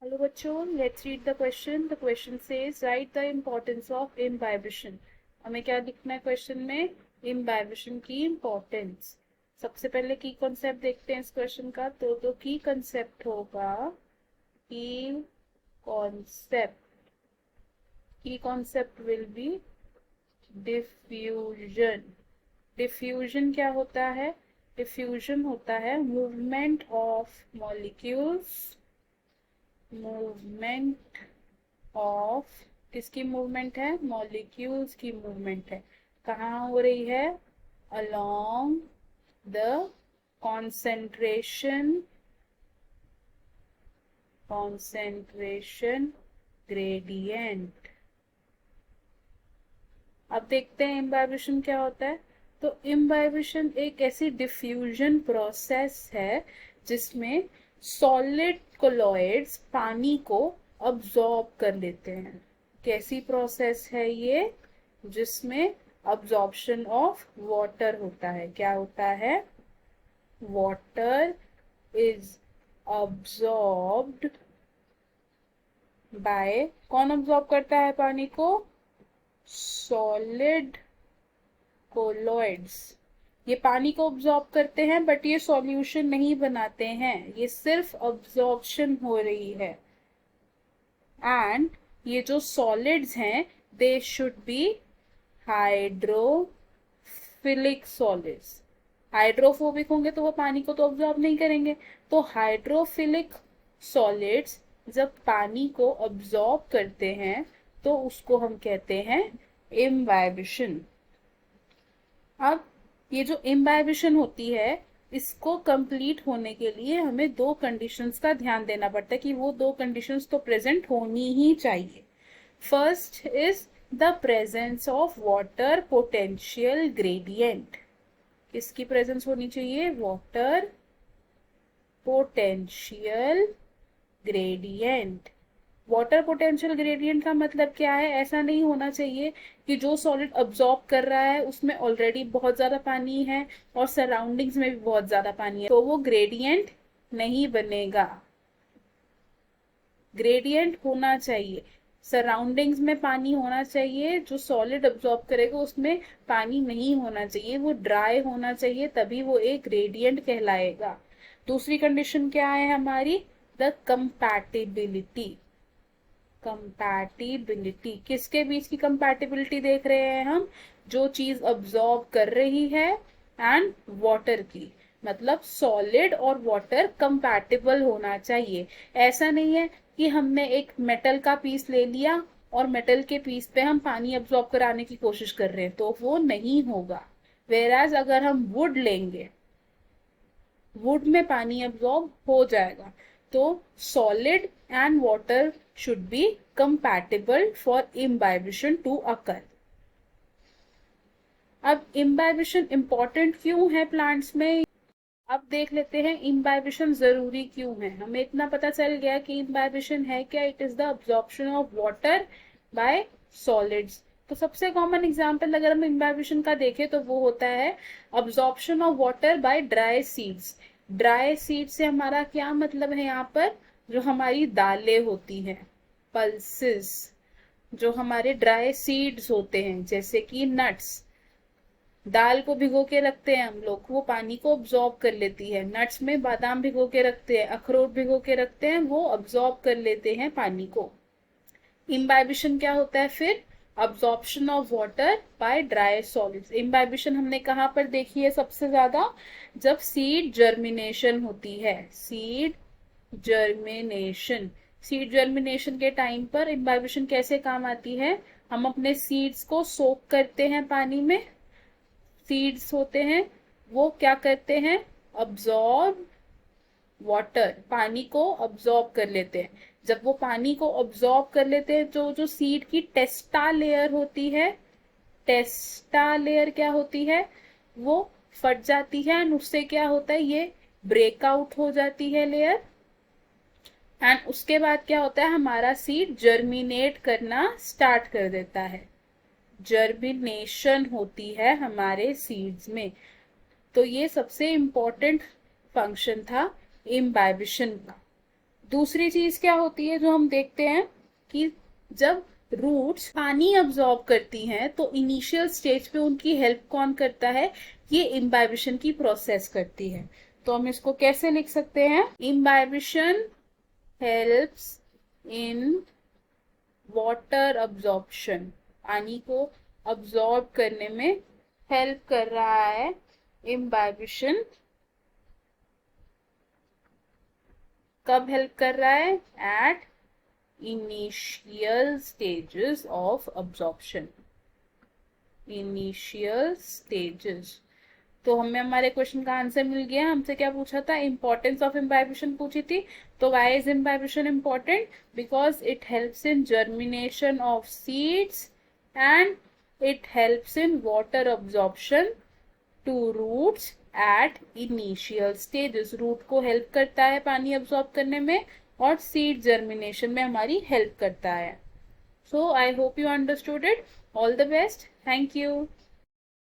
Hello बच्चों, let's read the question. The question says write the importance of imbibition. हमें क्या लिखना है क्वेश्चन में? इम्बाइबिशन की इम्पोर्टेंस. सबसे पहले की कॉन्सेप्ट देखते हैं इस क्वेश्चन का. तो की कॉन्सेप्ट होगा की कॉन्सेप्ट की concept will be diffusion. Diffusion क्या होता है? डिफ्यूजन होता है movement of molecules. Movement of किसकी मूवमेंट है? मॉलिक्यूल्स की मूवमेंट है. कहाँ हो रही है? Along the concentration concentration gradient. अब देखते हैं इम्बाइबिशन क्या होता है. तो इम्बाइबिशन एक ऐसी डिफ्यूजन प्रोसेस है जिसमें सॉलिड कोलॉइड्स पानी को अब्जॉर्ब कर लेते हैं. कैसी प्रोसेस है ये? जिसमें अब्जॉर्प्शन ऑफ वाटर होता है. क्या होता है? Water is absorbed by. कौन अब्जॉर्ब करता है पानी को? Solid colloids. ये पानी को अब्जॉर्ब करते हैं बट ये सॉल्यूशन नहीं बनाते हैं. ये सिर्फ अब्जॉर्प्शन हो रही है. एंड ये जो सॉलिड्स हैं they should be hydrophilic solids. Hydrophobic होंगे तो वो पानी को तो अब्जॉर्ब नहीं करेंगे. तो हाइड्रोफिलिक सॉलिड्स जब पानी को अब्जॉर्ब करते हैं तो उसको हम कहते हैं इम्बाइबिशन. अब ये जो इम्बाइबिशन होती है इसको कंप्लीट होने के लिए हमें दो कंडीशंस का ध्यान देना पड़ता है कि वो दो कंडीशंस तो प्रेजेंट होनी ही चाहिए. First is the presence of water potential gradient. किसकी प्रेजेंस होनी चाहिए? Water potential gradient. Water potential gradient का मतलब क्या है? ऐसा नहीं होना चाहिए कि जो सॉलिड अब्जॉर्ब कर रहा है उसमें ऑलरेडी बहुत ज़्यादा पानी है और सराउंडिंग्स में भी बहुत ज़्यादा पानी है तो वो ग्रेडियंट नहीं बनेगा. ग्रेडियंट होना चाहिए. सराउंडिंग्स में पानी होना चाहिए. जो सॉलिड अब्जॉर्ब करेगा उसमें पानी नहीं होना चाहिए. वो ड्राई होना चाहिए तभी वो एक ग्रेडियंट कहलाएगा. दूसरी कंडीशन क्या है हमारी? The compatibility. कंपैटिबिलिटी किसके बीच की कंपैटिबिलिटी देख रहे हैं हम? जो चीज अब्जॉर्ब कर रही है एंड वाटर की. मतलब सॉलिड और वाटर कंपैटिबल होना चाहिए. ऐसा नहीं है कि हमने एक मेटल का पीस ले लिया और मेटल के पीस पे हम पानी अब्जॉर्ब कराने की कोशिश कर रहे हैं तो वो नहीं होगा. वेराज अगर हम वुड लेंगे, वुड में पानी अब्जॉर्ब हो जाएगा. तो solid and water should be compatible for imbibition to occur. अब इम्बाइबिशन इंपॉर्टेंट क्यों है प्लांट्स में? अब देख लेते हैं इम्बाइबिशन जरूरी क्यों है. हमें इतना पता चल गया कि इम्बाइबिशन है क्या. It is the absorption of water bye solids. तो सबसे कॉमन एग्जांपल अगर हम इम्बाइबिशन का देखें तो वो होता है absorption of water by dry seeds. Dry seed से हमारा क्या मतलब है? यहाँ पर जो हमारी दालें होती हैं, पल्सेस, जो हमारे ड्राई सीड्स होते हैं जैसे कि नट्स. दाल को भिगो के रखते हैं हम लोग, वो पानी को अब्जॉर्ब कर लेती है. नट्स में बादाम भिगो के रखते हैं, अखरोट भिगो के रखते हैं, वो अब्जॉर्ब कर लेते हैं पानी को. इम्बाइबिशन क्या होता है फिर? Absorption of water by dry solids. Imbibition हमने कहाँ पर देखी है सबसे ज्यादा? जब सीड जर्मिनेशन होती है. Seed germination. सीड जर्मिनेशन के टाइम पर इम्बाइबिशन कैसे काम आती है? हम अपने सीड्स को सोक करते हैं पानी में. सीड्स होते हैं वो क्या करते हैं? Absorb water. पानी को अब्जॉर्ब कर लेते हैं. जब वो पानी को अब्जॉर्ब कर लेते हैं तो जो सीड की टेस्टा लेयर होती है, टेस्टा लेयर क्या होती है? वो फट जाती है एंड उससे क्या होता है? ये ब्रेकआउट हो जाती है लेयर. एंड उसके बाद क्या होता है? हमारा सीड जर्मिनेट करना स्टार्ट कर देता है. जर्मिनेशन होती है हमारे सीड्स में. तो ये सबसे इम्पोर्टेंट फंक्शन था इम्बाइबिशन का. दूसरी चीज क्या होती है जो हम देखते हैं कि जब रूट्स पानी अब्जॉर्ब करती हैं तो इनिशियल स्टेज पे उनकी हेल्प कौन करता है, ये इम्बाइबिशन की प्रोसेस करती है। तो हम इसको कैसे लिख सकते हैं, imbibition helps in water absorption, पानी को अब्जॉर्ब करने में हेल्प कर रहा है इम्बाइबिशन। कब हेल्प कर रहा है, eight initial stages of absorption, initial stages. तो हमें हमारे क्वेश्चन का आंसर मिल गया। हमसे क्या पूछा था, इंपॉर्टेंस ऑफ इम्बाइबिशन पूछी थी। तो why is imbibition important, because it helps in germination of seeds and it helps in water absorption to roots at initial stages. Root को हेल्प करता है पानी अब्सॉर्ब करने में और सीड जर्मिनेशन में हमारी हेल्प करता है। So I hope you understood it. All the best, thank you.